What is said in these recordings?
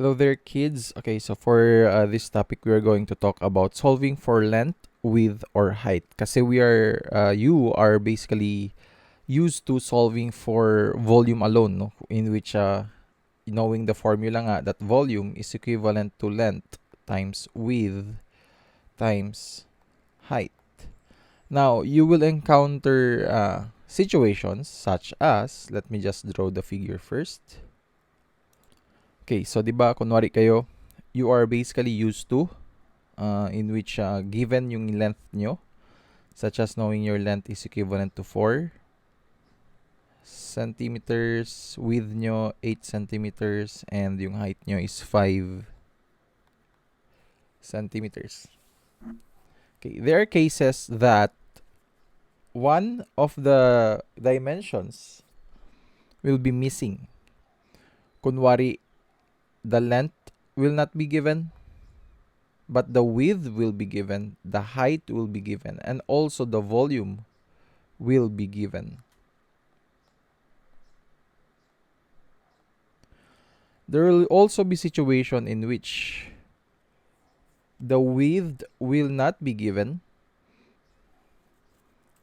Hello there, kids. Okay, so for this topic, we are going to talk about solving for length, width, or height. Kasi you are basically used to solving for volume alone, no? In which, knowing the formula nga, that volume is equivalent to length times width times height. Now, you will encounter situations such as, let me just draw the figure first. Okay, so diba, kunwari kayo, you are basically used to in which given yung length nyo, such as knowing your length is equivalent to 4 centimeters, width nyo 8 centimeters, and yung height nyo is 5 centimeters. Okay, there are cases that one of the dimensions will be missing. Kunwari, the length will not be given, but the width will be given, the height will be given, and also the volume will be given. There will also be situation in which the width will not be given,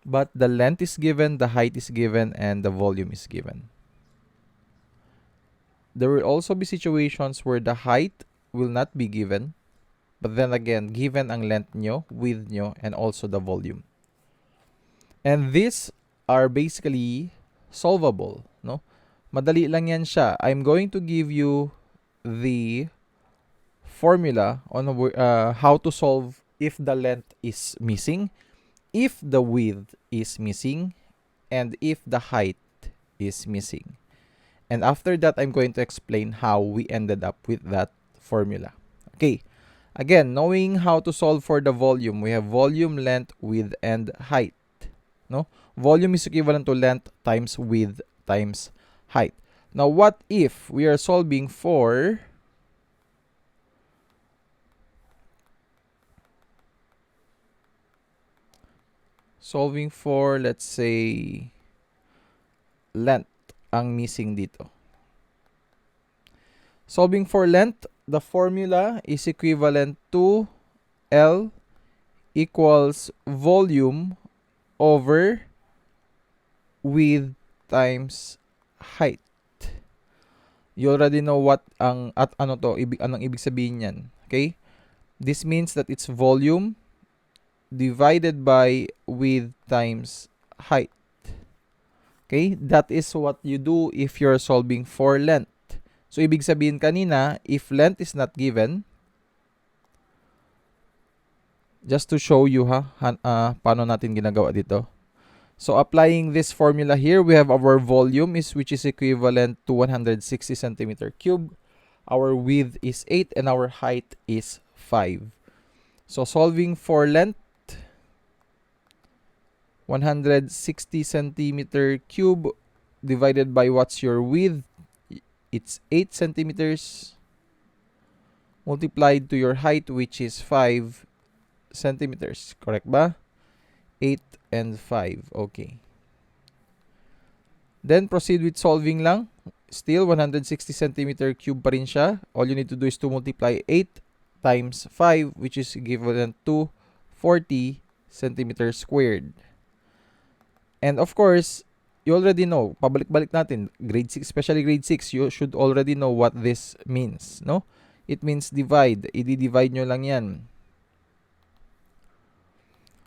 but the length is given, the height is given, and the volume is given. There will also be situations where the height will not be given, but then again, given ang length nyo, width nyo, and also the volume. And these are basically solvable, no? Madali lang yan siya. I'm going to give you the formula on how to solve if the length is missing, if the width is missing, and if the height is missing. And after that, I'm going to explain how we ended up with that formula. Okay. Again, knowing how to solve for the volume, we have volume, length, width, and height. No? Volume is equivalent to length times width times height. Now, what if we are solving for let's say, length ang missing dito. Solving for length, the formula is equivalent to L equals volume over width times height. You already know what anong ibig sabihin niyan, okay? This means that it's volume divided by width times height. Okay? That is what you do if you're solving for length. So, ibig sabihin kanina, if length is not given, just to show you paano natin ginagawa dito. So, applying this formula here, we have our volume which is equivalent to 160 centimeter cube. Our width is 8 and our height is 5. So, solving for length, 160 centimeter cube divided by what's your width? It's 8 centimeters multiplied to your height, which is 5 centimeters. Correct ba? 8 and 5. Okay. Then, proceed with solving lang. Still, 160 centimeter cube pa rin siya. All you need to do is to multiply 8 times 5, which is equivalent to 40 centimeters squared. And of course, you already know, pabalik-balik natin, grade 6, especially grade 6, you should already know what this means, no? It means divide. I-divide nyo lang yan.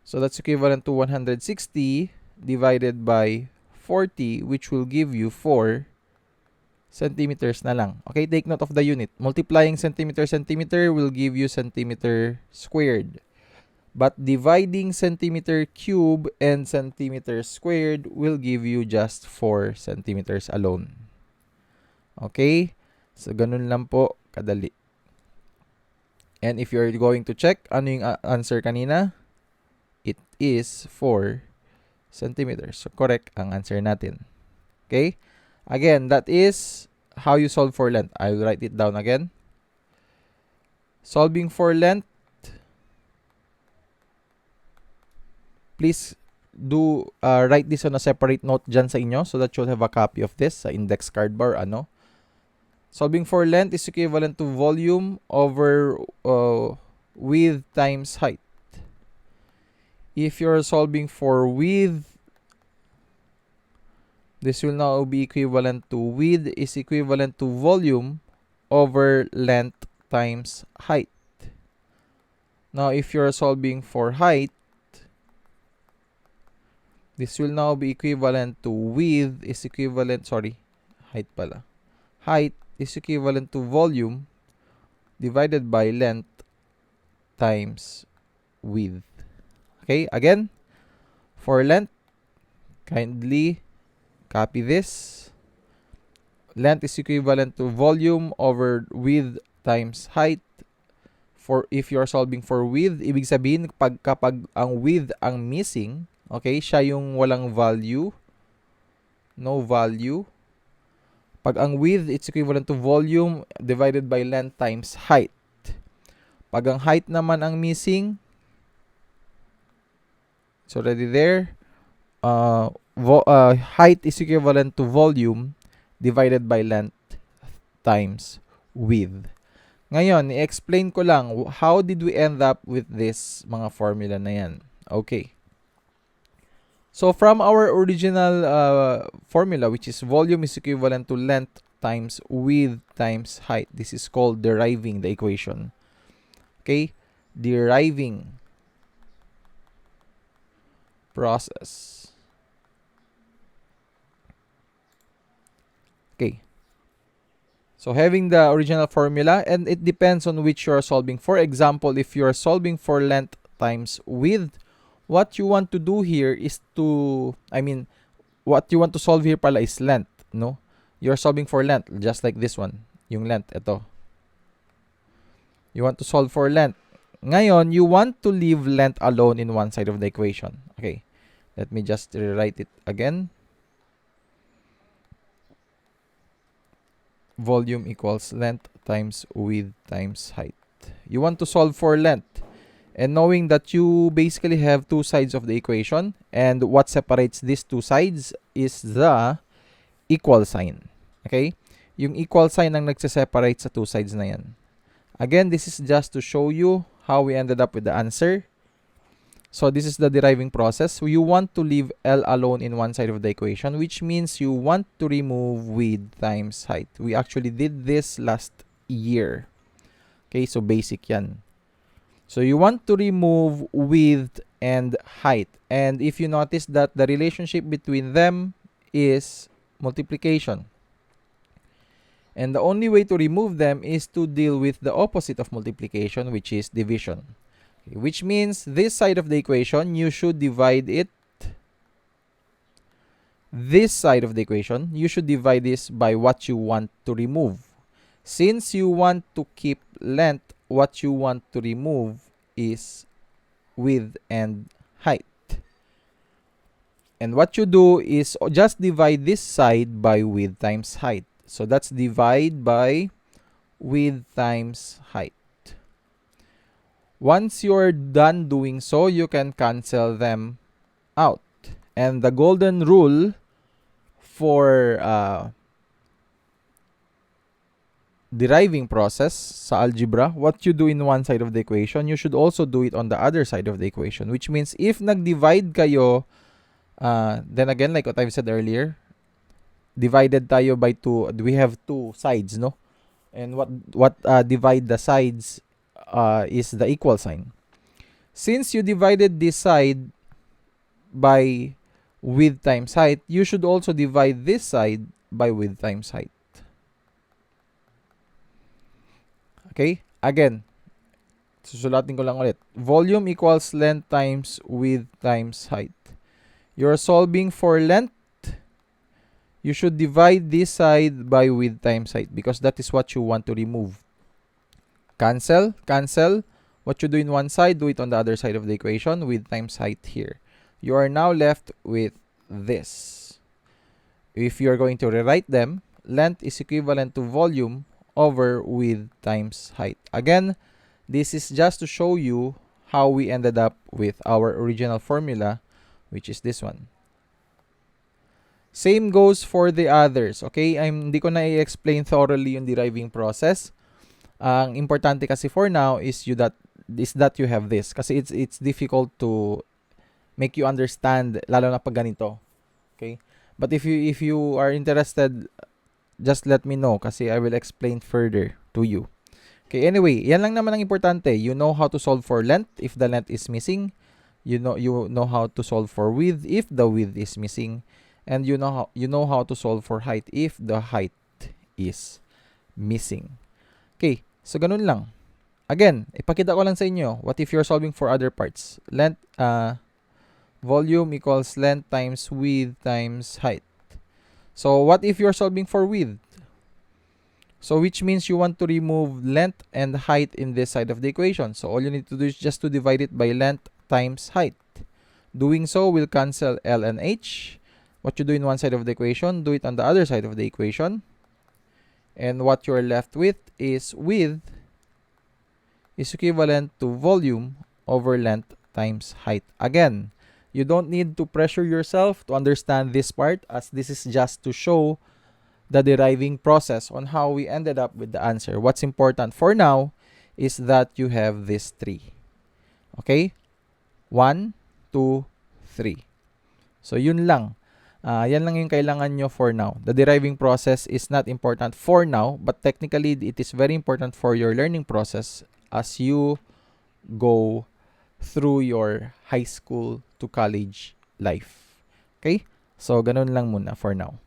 So that's equivalent to 160 divided by 40, which will give you 4 centimeters na lang. Okay, take note of the unit. Multiplying centimeter will give you centimeter squared. But dividing centimeter cube and centimeter squared will give you just 4 centimeters alone. Okay? So, ganun lang po kadali. And if you're going to check, ano yung answer kanina? It is 4 centimeters. So, correct ang answer natin. Okay? Again, that is how you solve for length. I will write it down again. Solving for length, please do write this on a separate note dyan sa inyo so that you'll have a copy of this sa index card bar. Solving for length is equivalent to volume over width times height. If you're solving for width, this will now be equivalent to width is equivalent to volume over length times height. Now, if you're solving for height, this will now be equivalent to width is equivalent, height pala. Height is equivalent to volume divided by length times width. Okay, again, for length, kindly copy this. Length is equivalent to volume over width times height. For if you're solving for width, ibig sabihin kapag ang width ang missing, okay, siya yung walang value, no value. Pag ang width, it's equivalent to volume divided by length times height. Pag ang height naman ang missing, it's already there. Height is equivalent to volume divided by length times width. Ngayon, i-explain ko lang, how did we end up with this mga formula na yan? Okay. So, from our original formula, which is volume is equivalent to length times width times height. This is called deriving the equation. Okay? Deriving process. Okay. So, having the original formula, and it depends on which you are solving. For example, if you are solving for length times width, what you want to do here is what you want to solve here pala is length, no? You're solving for length, just like this one. Yung length, ito. You want to solve for length. Ngayon, you want to leave length alone in one side of the equation. Okay. Let me just rewrite it again. Volume equals length times width times height. You want to solve for length. And knowing that you basically have two sides of the equation, and what separates these two sides is the equal sign. Okay? Yung equal sign ang nagse-separate sa two sides na yan. Again, this is just to show you how we ended up with the answer. So, this is the deriving process. You want to leave L alone in one side of the equation, which means you want to remove width times height. We actually did this last year. Okay, so basic yan. So, you want to remove width and height. And if you notice that the relationship between them is multiplication. And the only way to remove them is to deal with the opposite of multiplication, which is division. Okay, which means this side of the equation, you should divide it. This side of the equation, you should divide this by what you want to remove. Since you want to keep length, what you want to remove is width and height. And what you do is just divide this side by width times height. So that's divide by width times height. Once you're done doing so, you can cancel them out. And the golden rule for deriving process sa algebra, what you do in one side of the equation, you should also do it on the other side of the equation. Which means if nag-divide kayo, then again, like what I've said earlier, divided tayo by two, we have two sides, no? And what divide the sides is the equal sign. Since you divided this side by width times height, you should also divide this side by width times height. Okay? Again, susulatin ko lang ulit. Volume equals length times width times height. You're solving for length. You should divide this side by width times height because that is what you want to remove. Cancel. What you do in one side, do it on the other side of the equation. Width times height here. You are now left with this. If you are going to rewrite them, length is equivalent to volume over width times height. Again, this is just to show you how we ended up with our original formula, which is this one. Same goes for the others, okay? Hindi ko na i-explain thoroughly yung deriving process. Ang importante kasi for now is that you have this kasi it's difficult to make you understand lalo na pag ganito. Okay? But if you are interested, just let me know kasi I will explain further to you. Okay, anyway, yan lang naman ang importante. You know how to solve for length if the length is missing. You know how to solve for width if the width is missing. And you know how to solve for height if the height is missing. Okay, so ganun lang. Again, ipakita ko lang sa inyo, what if you're solving for other parts? Volume equals length times width times height. So what if you're solving for width? So which means you want to remove length and height in this side of the equation. So all you need to do is just to divide it by length times height. Doing so will cancel L and H. What you do in one side of the equation, do it on the other side of the equation. And what you're left with is width is equivalent to volume over length times height. Again, you don't need to pressure yourself to understand this part as this is just to show the deriving process on how we ended up with the answer. What's important for now is that you have these three. Okay? 1, 2, 3. So, yun lang. Yan lang yung kailangan nyo for now. The deriving process is not important for now, but technically, it is very important for your learning process as you go through your high school to college life. Okay? So, ganun lang muna for now.